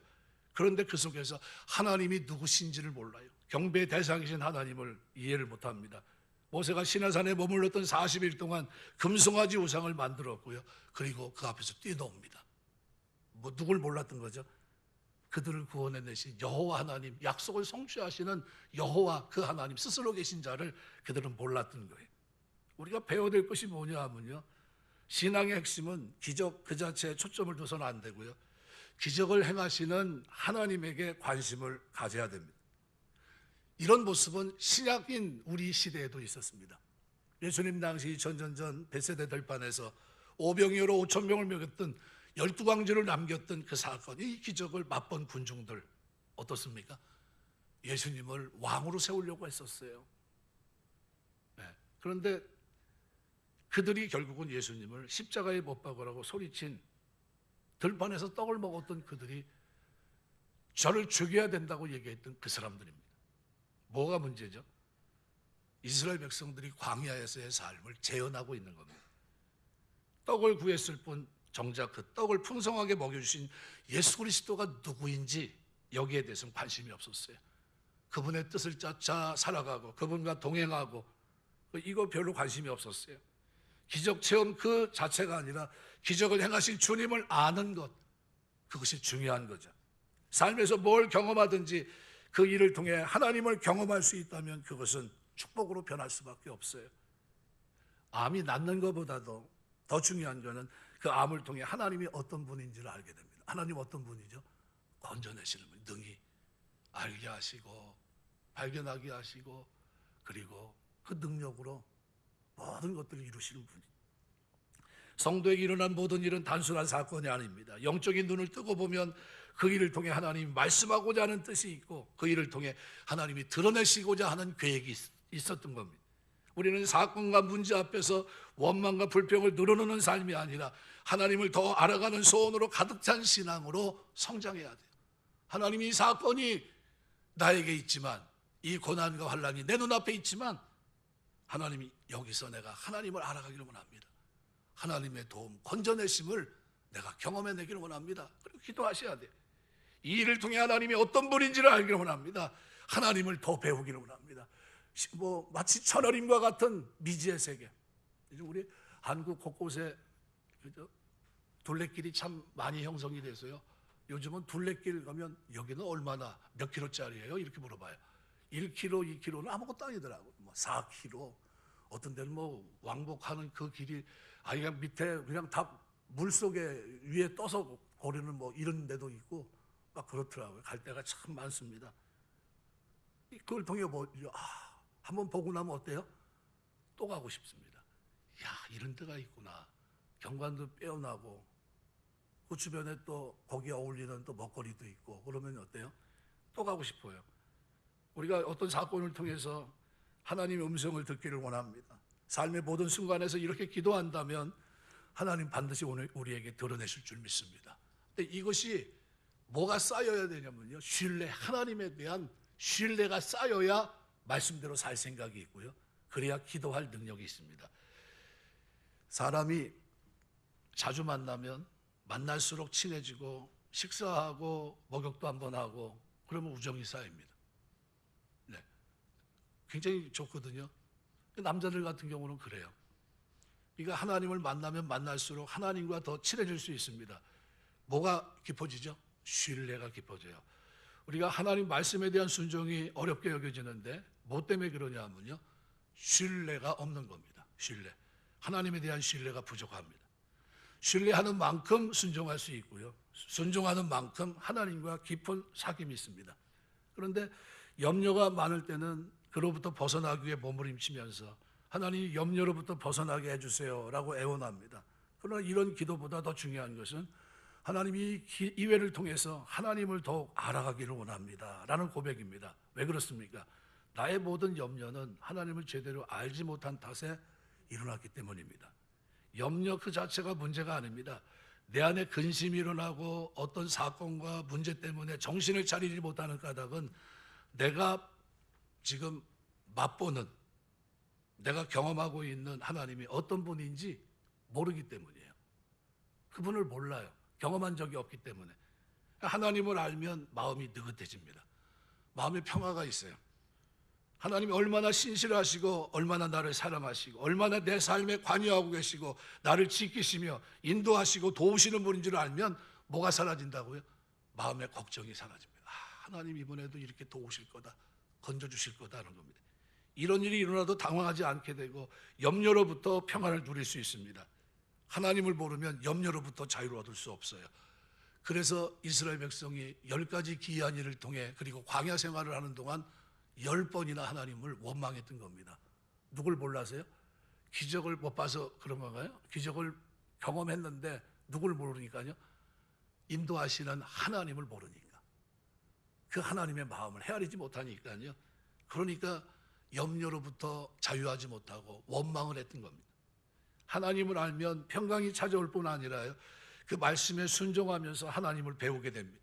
그런데 그 속에서 하나님이 누구신지를 몰라요. 경배의 대상이신 하나님을 이해를 못합니다. 모세가 시내산에 머물렀던 40일 동안 금송아지 우상을 만들었고요. 그리고 그 앞에서 뛰어넘습니다. 누굴 몰랐던 거죠? 그들을 구원해내신 여호와 하나님, 약속을 성취하시는 여호와 그 하나님 스스로 계신 자를 그들은 몰랐던 거예요. 우리가 배워야 될 것이 뭐냐 하면요, 신앙의 핵심은 기적 그 자체에 초점을 둬서는 안 되고요, 기적을 행하시는 하나님에게 관심을 가져야 됩니다. 이런 모습은 신약인 우리 시대에도 있었습니다. 예수님 당시 전전전 벳세다 들판에서 오병이어로 5천 명을 먹였던 12광주를 남겼던 그 사건, 이 기적을 맛본 군중들 어떻습니까? 예수님을 왕으로 세우려고 했었어요. 네. 그런데 그들이 결국은 예수님을 십자가에 못 박으라고 소리친, 들판에서 떡을 먹었던 그들이 저를 죽여야 된다고 얘기했던 그 사람들입니다. 뭐가 문제죠? 이스라엘 백성들이 광야에서의 삶을 재현하고 있는 겁니다. 떡을 구했을 뿐 정작 그 떡을 풍성하게 먹여주신 예수 그리스도가 누구인지 여기에 대해서는 관심이 없었어요. 그분의 뜻을 쫓아 살아가고 그분과 동행하고 이거 별로 관심이 없었어요. 기적 체험 그 자체가 아니라 기적을 행하신 주님을 아는 것, 그것이 중요한 거죠. 삶에서 뭘 경험하든지 그 일을 통해 하나님을 경험할 수 있다면 그것은 축복으로 변할 수밖에 없어요. 암이 낫는 것보다도 더 중요한 것은 그 암을 통해 하나님이 어떤 분인지를 알게 됩니다. 하나님 어떤 분이죠? 건져내시는 분, 능히 알게 하시고 발견하게 하시고 그리고 그 능력으로 모든 것들을 이루시는 분이. 성도에게 일어난 모든 일은 단순한 사건이 아닙니다. 영적인 눈을 뜨고 보면 그 일을 통해 하나님이 말씀하고자 하는 뜻이 있고 그 일을 통해 하나님이 드러내시고자 하는 계획이 있었던 겁니다. 우리는 사건과 문제 앞에서 원망과 불평을 늘어놓는 삶이 아니라 하나님을 더 알아가는 소원으로 가득 찬 신앙으로 성장해야 돼요. 하나님이 이 사건이 나에게 있지만, 이 고난과 환난이 내 눈앞에 있지만 하나님이 여기서 내가 하나님을 알아가기를 원합니다. 하나님의 도움, 건져내심을 내가 경험해내기를 원합니다. 그리고 기도하셔야 돼요. 이 일을 통해 하나님이 어떤 분인지를 알기를 원합니다. 하나님을 더 배우기를 원합니다. 마치 천어림과 같은 미지의 세계. 우리 한국 곳곳에 둘레길이 참 많이 형성이 돼서요. 요즘은 둘레길 가면 여기는 얼마나 몇 킬로짜리예요? 이렇게 물어봐요. 1km, 2km는 아무것도 아니더라고요. 4km, 어떤 데는 왕복하는 그 길이 그냥 밑에 그냥 다 물속에 위에 떠서 거리는 이런 데도 있고 막 그렇더라고요. 갈 데가 참 많습니다. 그걸 통해 한번 보고 나면 어때요? 또 가고 싶습니다. 야, 이런 데가 있구나. 경관도 빼어나고 그 주변에 또 거기에 어울리는 또 먹거리도 있고 그러면 어때요? 또 가고 싶어요. 우리가 어떤 사건을 통해서 하나님의 음성을 듣기를 원합니다. 삶의 모든 순간에서 이렇게 기도한다면 하나님 반드시 오늘 우리에게 드러내실 줄 믿습니다. 근데 이것이 뭐가 쌓여야 되냐면요, 신뢰, 하나님에 대한 신뢰가 쌓여야 말씀대로 살 생각이 있고요, 그래야 기도할 능력이 있습니다. 사람이 자주 만나면 만날수록 친해지고 식사하고 목욕도 한번 하고 그러면 우정이 쌓입니다. 네, 굉장히 좋거든요. 남자들 같은 경우는 그래요. 그러니까 하나님을 만나면 만날수록 하나님과 더 친해질 수 있습니다. 뭐가 깊어지죠? 신뢰가 깊어져요. 우리가 하나님 말씀에 대한 순종이 어렵게 여겨지는데 뭐 때문에 그러냐면요, 신뢰가 없는 겁니다. 신뢰. 하나님에 대한 신뢰가 부족합니다. 신뢰하는 만큼 순종할 수 있고요, 순종하는 만큼 하나님과 깊은 사귐이 있습니다. 그런데 염려가 많을 때는 그로부터 벗어나기 위해 몸부림치면서 하나님 염려로부터 벗어나게 해주세요 라고 애원합니다. 그러나 이런 기도보다 더 중요한 것은 하나님이 이 회를 통해서 하나님을 더욱 알아가기를 원합니다 라는 고백입니다. 왜 그렇습니까? 나의 모든 염려는 하나님을 제대로 알지 못한 탓에 일어났기 때문입니다. 염려 그 자체가 문제가 아닙니다. 내 안에 근심이 일어나고 어떤 사건과 문제 때문에 정신을 차리지 못하는 까닭은 내가 지금 맛보는, 내가 경험하고 있는 하나님이 어떤 분인지 모르기 때문이에요. 그분을 몰라요. 경험한 적이 없기 때문에. 하나님을 알면 마음이 느긋해집니다. 마음에 평화가 있어요. 하나님이 얼마나 신실하시고 얼마나 나를 사랑하시고 얼마나 내 삶에 관여하고 계시고 나를 지키시며 인도하시고 도우시는 분인 줄 알면 뭐가 사라진다고요? 마음의 걱정이 사라집니다. 하나님 이번에도 이렇게 도우실 거다, 건져주실 거다라는 겁니다. 이런 일이 일어나도 당황하지 않게 되고 염려로부터 평안을 누릴 수 있습니다. 하나님을 모르면 염려로부터 자유를 얻을 수 없어요. 그래서 이스라엘 백성이 10가지 기이한 일을 통해 그리고 광야 생활을 하는 동안 10번이나 하나님을 원망했던 겁니다. 누굴 몰라서요? 기적을 못 봐서 그런 건가요? 기적을 경험했는데 누굴 모르니까요? 인도하시는 하나님을 모르니까, 그 하나님의 마음을 헤아리지 못하니까요, 그러니까 염려로부터 자유하지 못하고 원망을 했던 겁니다. 하나님을 알면 평강이 찾아올 뿐 아니라요, 그 말씀에 순종하면서 하나님을 배우게 됩니다.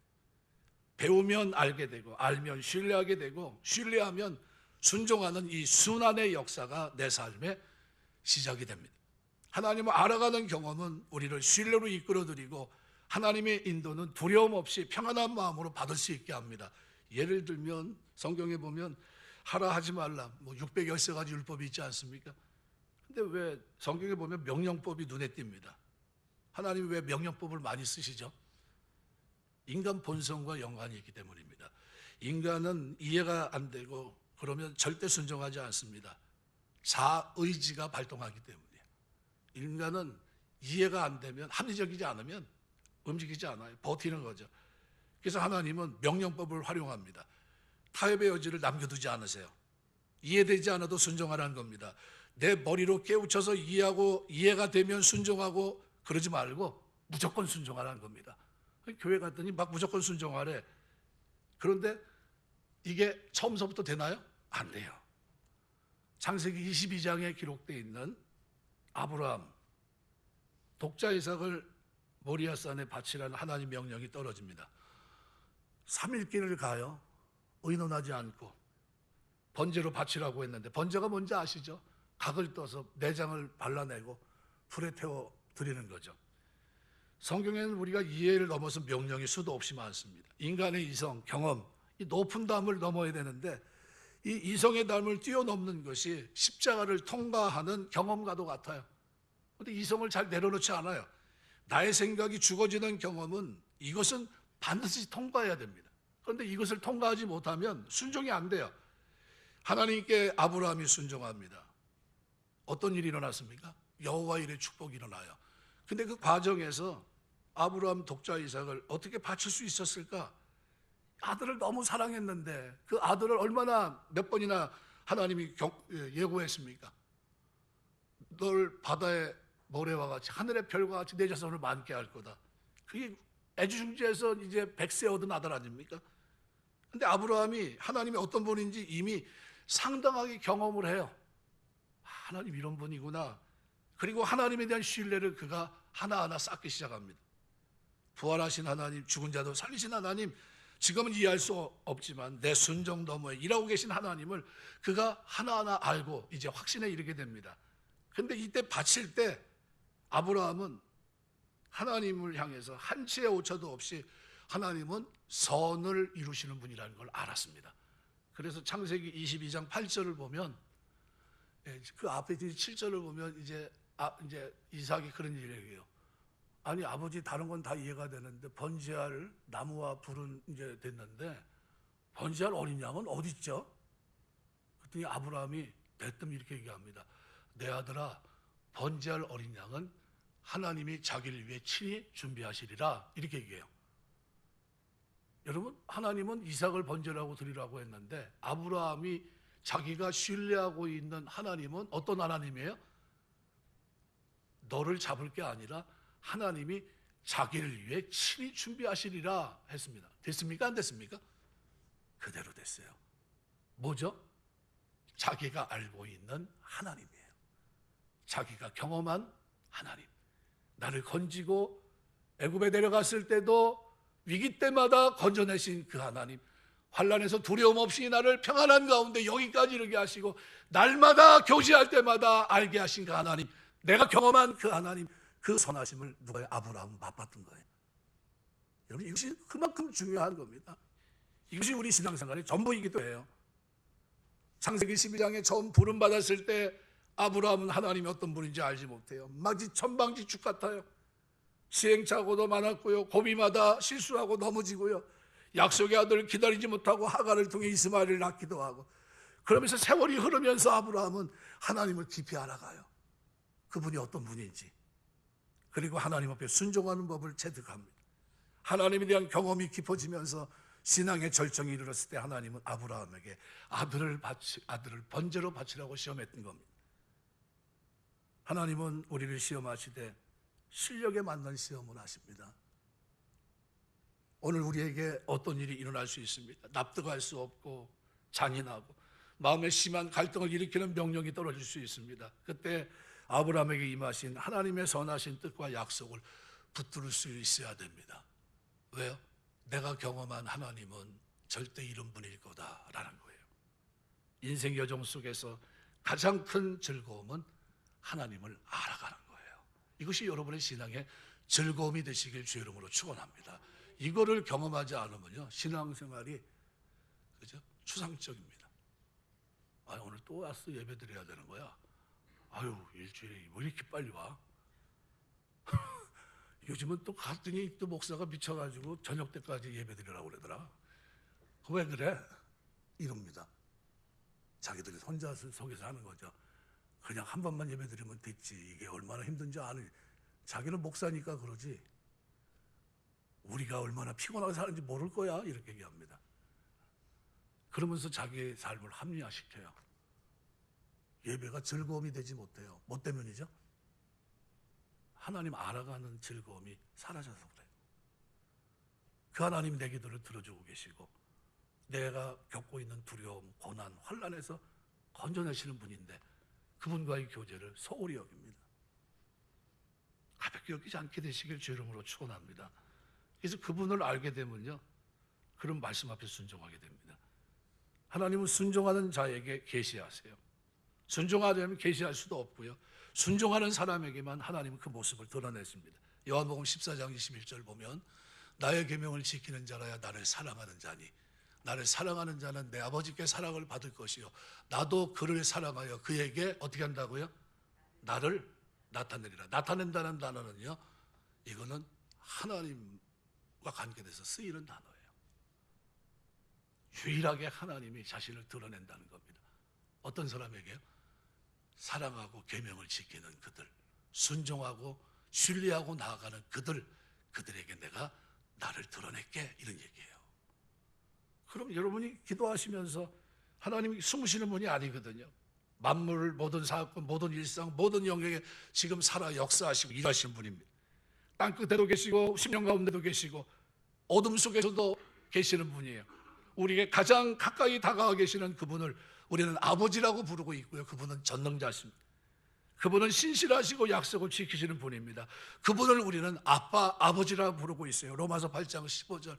배우면 알게 되고 알면 신뢰하게 되고 신뢰하면 순종하는 이 순환의 역사가 내 삶에 시작이 됩니다. 하나님을 알아가는 경험은 우리를 신뢰로 이끌어드리고 하나님의 인도는 두려움 없이 평안한 마음으로 받을 수 있게 합니다. 예를 들면 성경에 보면 하라 하지 말라 613가지 율법이 있지 않습니까? 근데 왜 성경에 보면 명령법이 눈에 띕니다. 하나님이 왜 명령법을 많이 쓰시죠? 인간 본성과 연관이 있기 때문입니다. 인간은 이해가 안 되고 그러면 절대 순종하지 않습니다. 자의지가 발동하기 때문이에요. 인간은 이해가 안 되면, 합리적이지 않으면 움직이지 않아요. 버티는 거죠. 그래서 하나님은 명령법을 활용합니다. 타협의 여지를 남겨두지 않으세요. 이해되지 않아도 순종하라는 겁니다. 내 머리로 깨우쳐서 이해가 되면 순종하고 그러지 말고 무조건 순종하라는 겁니다. 교회 갔더니 막 무조건 순종하래. 그런데 이게 처음서부터 되나요? 안 돼요. 창세기 22장에 기록되어 있는 아브라함 독자 이삭을 모리아산에 바치라는 하나님 명령이 떨어집니다. 3일 길을 가요. 의논하지 않고 번제로 바치라고 했는데, 번제가 뭔지 아시죠? 각을 떠서 내장을 발라내고 불에 태워 드리는 거죠. 성경에는 우리가 이해를 넘어서 명령이 수도 없이 많습니다. 인간의 이성, 경험, 이 높은 담을 넘어야 되는데 이 이성의 담을 뛰어넘는 것이 십자가를 통과하는 경험과도 같아요. 그런데 이성을 잘 내려놓지 않아요. 나의 생각이 죽어지는 경험은 이것은 반드시 통과해야 됩니다. 그런데 이것을 통과하지 못하면 순종이 안 돼요. 하나님께 아브라함이 순종합니다. 어떤 일이 일어났습니까? 여호와 일의 축복이 일어나요. 근데 그 과정에서 아브라함 독자 이삭을 어떻게 바칠 수 있었을까? 아들을 너무 사랑했는데 그 아들을 얼마나 몇 번이나 하나님이 예고했습니까? 널 바다의 모래와 같이 하늘의 별과 같이 내 자손을 많게 할 거다. 그게 애지중지에서 이제 100세 얻은 아들 아닙니까? 근데 아브라함이 하나님이 어떤 분인지 이미 상당하게 경험을 해요. 하나님 이런 분이구나. 그리고 하나님에 대한 신뢰를 그가 하나하나 쌓기 시작합니다. 부활하신 하나님, 죽은 자도 살리신 하나님, 지금은 이해할 수 없지만 내 순종 너머에 일하고 계신 하나님을 그가 하나하나 알고 이제 확신에 이르게 됩니다. 그런데 이때 바칠 때 아브라함은 하나님을 향해서 한치의 오차도 없이 하나님은 선을 이루시는 분이라는 걸 알았습니다. 그래서 창세기 22장 8절을 보면, 그 앞에 7절을 보면 이제 이삭이 그런 얘기해요. 아니 아버지 다른 건 다 이해가 되는데 번제할 나무와 불은 이제 됐는데 번제할 어린 양은 어디 있죠? 그랬더니 아브라함이 대뜸 이렇게 얘기합니다. 내 아들아, 번제할 어린 양은 하나님이 자기를 위해 친히 준비하시리라, 이렇게 얘기해요. 여러분, 하나님은 이삭을 번제라고 드리라고 했는데 아브라함이 자기가 신뢰하고 있는 하나님은 어떤 하나님이에요? 너를 잡을 게 아니라 하나님이 자기를 위해 친히 준비하시리라 했습니다. 됐습니까? 안 됐습니까? 그대로 됐어요. 뭐죠? 자기가 알고 있는 하나님이에요. 자기가 경험한 하나님. 나를 건지고 애굽에 내려갔을 때도 위기 때마다 건져내신 그 하나님, 환난에서 두려움 없이 나를 평안한 가운데 여기까지 이르게 하시고 날마다 교제할 때마다 알게 하신 그 하나님, 내가 경험한 그 하나님, 그 선하심을 누가요? 아브라함은 맛봤던 거예요. 여러분, 이것이 그만큼 중요한 겁니다. 이것이 우리 신앙생활의 전부이기도 해요. 창세기 12장에 처음 부름받았을 때 아브라함은 하나님이 어떤 분인지 알지 못해요. 마치 천방지축 같아요. 시행착오도 많았고요, 고비마다 실수하고 넘어지고요, 약속의 아들을 기다리지 못하고 하갈을 통해 이스마엘을 낳기도 하고, 그러면서 세월이 흐르면서 아브라함은 하나님을 깊이 알아가요. 그분이 어떤 분인지. 그리고 하나님 앞에 순종하는 법을 체득합니다. 하나님에 대한 경험이 깊어지면서 신앙의 절정에 이르렀을 때 하나님은 아브라함에게 아들을 번제로 바치라고 시험했던 겁니다. 하나님은 우리를 시험하시되 실력에 맞는 시험을 하십니다. 오늘 우리에게 어떤 일이 일어날 수 있습니까? 납득할 수 없고 잔인하고 마음에 심한 갈등을 일으키는 명령이 떨어질 수 있습니다. 그때 아브라함에게 임하신 하나님의 선하신 뜻과 약속을 붙들 수 있어야 됩니다. 왜요? 내가 경험한 하나님은 절대 이런 분일 거다라는 거예요. 인생 여정 속에서 가장 큰 즐거움은 하나님을 알아가는 거예요. 이것이 여러분의 신앙의 즐거움이 되시길 주의 이름으로 축원합니다. 이거를 경험하지 않으면요, 신앙생활이 그죠? 추상적입니다. 오늘 또 와서 예배 드려야 되는 거야. 일주일에 왜 이렇게 빨리 와? 요즘은 또 갔더니 또 목사가 미쳐가지고 저녁 때까지 예배 드리라고 그러더라. 왜 그래? 이럽니다. 자기들이 혼자 속에서 하는 거죠. 그냥 한 번만 예배 드리면 됐지, 이게 얼마나 힘든지 아니. 자기는 목사니까 그러지 우리가 얼마나 피곤하게 사는지 모를 거야, 이렇게 얘기합니다. 그러면서 자기의 삶을 합리화시켜요. 예배가 즐거움이 되지 못해요. 뭐 때문이죠? 하나님 알아가는 즐거움이 사라져서 그래요. 그 하나님 내 기도를 들어주고 계시고 내가 겪고 있는 두려움, 고난, 환난에서 건져내시는 분인데 그분과의 교제를 소홀히 여깁니다. 가볍게 여기지 않게 되시길 주 이름으로 축원합니다. 그래서 그분을 알게 되면요, 그런 말씀 앞에 순종하게 됩니다. 하나님은 순종하는 자에게 계시하세요. 순종하지 않으면 계시할 수도 없고요, 순종하는 사람에게만 하나님은 그 모습을 드러내십니다. 요한복음 14장 21절 보면 나의 계명을 지키는 자라야 나를 사랑하는 자니 나를 사랑하는 자는 내 아버지께 사랑을 받을 것이요 나도 그를 사랑하여 그에게 어떻게 한다고요? 나를 나타내리라. 나타낸다는 단어는요, 이거는 하나님과 관계돼서 쓰이는 단어예요. 유일하게 하나님이 자신을 드러낸다는 겁니다. 어떤 사람에게요? 사랑하고 계명을 지키는 그들, 순종하고 신뢰하고 나아가는 그들에게 내가 나를 드러낼게, 이런 얘기예요. 그럼 여러분이 기도하시면서 하나님이 숨으시는 분이 아니거든요. 만물, 모든 사건, 모든 일상, 모든 영역에 지금 살아 역사하시고 일하시는 분입니다. 땅끝에도 계시고 심령 가운데도 계시고 어둠 속에서도 계시는 분이에요. 우리에게 가장 가까이 다가와 계시는 그분을 우리는 아버지라고 부르고 있고요, 그분은 전능자십니다. 그분은 신실하시고 약속을 지키시는 분입니다. 그분을 우리는 아빠, 아버지라고 부르고 있어요. 로마서 8장 15절.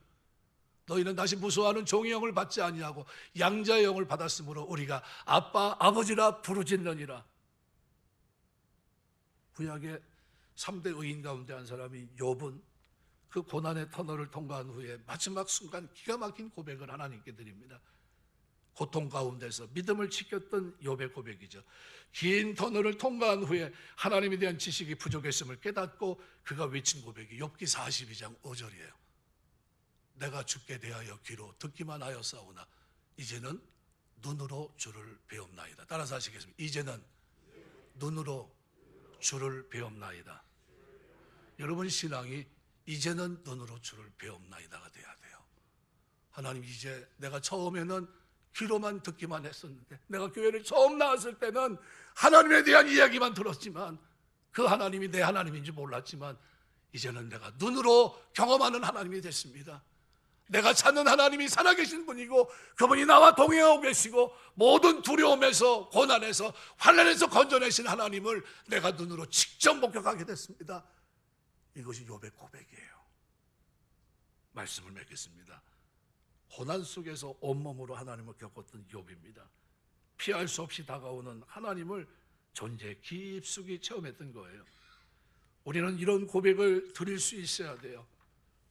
너희는 다시 무수하는 종의 영을 받지 아니하고 양자의 영을 받았으므로 우리가 아빠, 아버지라 부르짖느니라. 구약의 3대 의인 가운데 한 사람이 욥은 그 고난의 터널을 통과한 후에 마지막 순간 기가 막힌 고백을 하나님께 드립니다. 고통 가운데서 믿음을 지켰던 욥의 고백이죠. 긴 터널을 통과한 후에 하나님에 대한 지식이 부족했음을 깨닫고 그가 외친 고백이 욥기 42장 5절이에요. 내가 주께 대하여 귀로 듣기만 하였사오나 이제는 눈으로 주를 배움나이다. 따라서 하시겠습니다. 이제는 눈으로 주를 배움나이다. 여러분 신앙이 이제는 눈으로 주를 배움나이다가 돼야 돼요. 하나님, 이제 내가 처음에는 귀로만 듣기만 했었는데, 내가 교회를 처음 나왔을 때는 하나님에 대한 이야기만 들었지만 그 하나님이 내 하나님인지 몰랐지만 이제는 내가 눈으로 경험하는 하나님이 됐습니다. 내가 찾는 하나님이 살아계신 분이고 그분이 나와 동행하고 계시고 모든 두려움에서, 고난에서, 환난에서 건져내신 하나님을 내가 눈으로 직접 목격하게 됐습니다. 이것이 욥의 고백이에요. 말씀을 맺겠습니다. 고난 속에서 온몸으로 하나님을 겪었던 욥입니다. 피할 수 없이 다가오는 하나님을 존재 깊숙이 체험했던 거예요. 우리는 이런 고백을 드릴 수 있어야 돼요.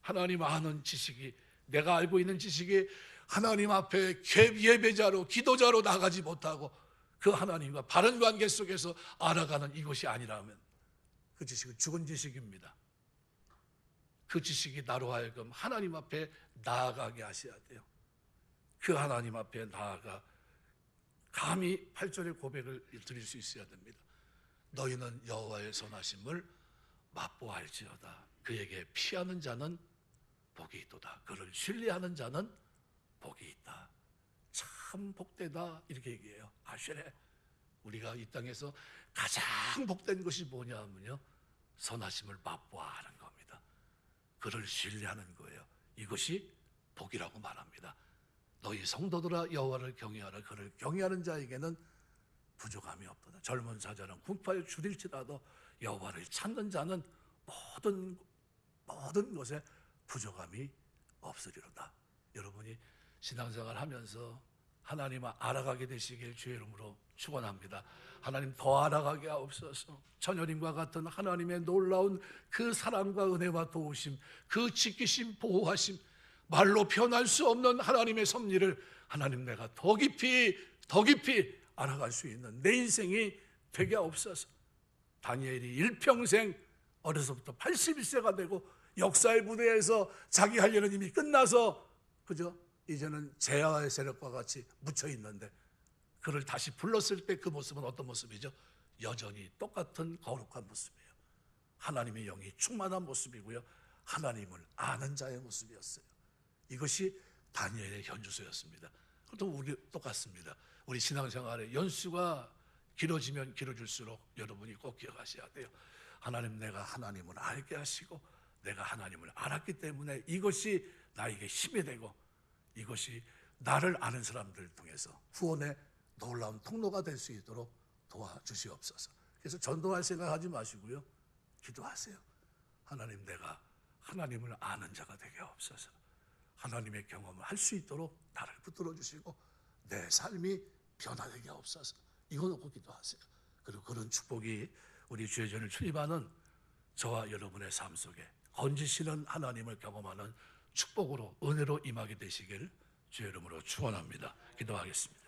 하나님 아는 지식이, 내가 알고 있는 지식이 하나님 앞에 예배자로, 기도자로 나가지 못하고 그 하나님과 바른 관계 속에서 알아가는 이것이 아니라면 그 지식은 죽은 지식입니다. 그 지식이 나로 하여금 하나님 앞에 나아가게 하셔야 돼요. 그 하나님 앞에 나아가 감히 8절의 고백을 드릴 수 있어야 됩니다. 너희는 여호와의 선하심을 맛보알지어다. 그에게 피하는 자는 복이 있도다. 그를 신뢰하는 자는 복이 있다. 참 복되다, 이렇게 얘기해요. 아쉐레. 우리가 이 땅에서 가장 복된 것이 뭐냐면요, 선하심을 맛보아하는 겁니다. 그를 신뢰하는 거예요. 이것이 복이라고 말합니다. 너희 성도들아 여호와를 경외하라. 그를 경외하는 자에게는 부족함이 없도다. 젊은 사자는 궁파에 줄일지라도 여호와를 찾는 자는 모든 것에 부족함이 없으리로다. 여러분이 신앙생활 하면서 하나님을 알아가게 되시길 주의 이름으로 축원합니다. 하나님 더 알아가게 하옵소서. 처녀님과 같은 하나님의 놀라운 그 사랑과 은혜와 도우심, 그 지키심, 보호하심, 말로 표현할 수 없는 하나님의 섭리를 하나님 내가 더 깊이 알아갈 수 있는 내 인생이 되게 하옵소서. 다니엘이 일평생 어려서부터 81세가 되고 역사의 무대에서 자기 할 일은 이미 끝나서 그죠? 이제는 제아의 세력과 같이 묻혀 있는데 그를 다시 불렀을 때 그 모습은 어떤 모습이죠? 여전히 똑같은 거룩한 모습이에요. 하나님의 영이 충만한 모습이고요, 하나님을 아는 자의 모습이었어요. 이것이 다니엘의 현주소였습니다. 또 우리 똑같습니다. 우리 신앙생활에 연수가 길어지면 길어질수록 여러분이 꼭 기억하셔야 돼요. 하나님, 내가 하나님을 알게 하시고 내가 하나님을 알았기 때문에 이것이 나에게 힘이 되고 이것이 나를 아는 사람들 통해서 구원의 놀라운 통로가 될 수 있도록 도와주시옵소서. 그래서 전도할 생각하지 마시고요, 기도하세요. 하나님, 내가 하나님을 아는 자가 되게 없어서 하나님의 경험을 할 수 있도록 나를 붙들어 주시고 내 삶이 변화되게 없어서 이거 놓고 기도하세요. 그리고 그런 축복이 우리 주의 전을 출입하는 저와 여러분의 삶 속에 건지시는 하나님을 경험하는 축복으로 은혜로 임하게 되시길 주의 이름으로 축원합니다. 기도하겠습니다.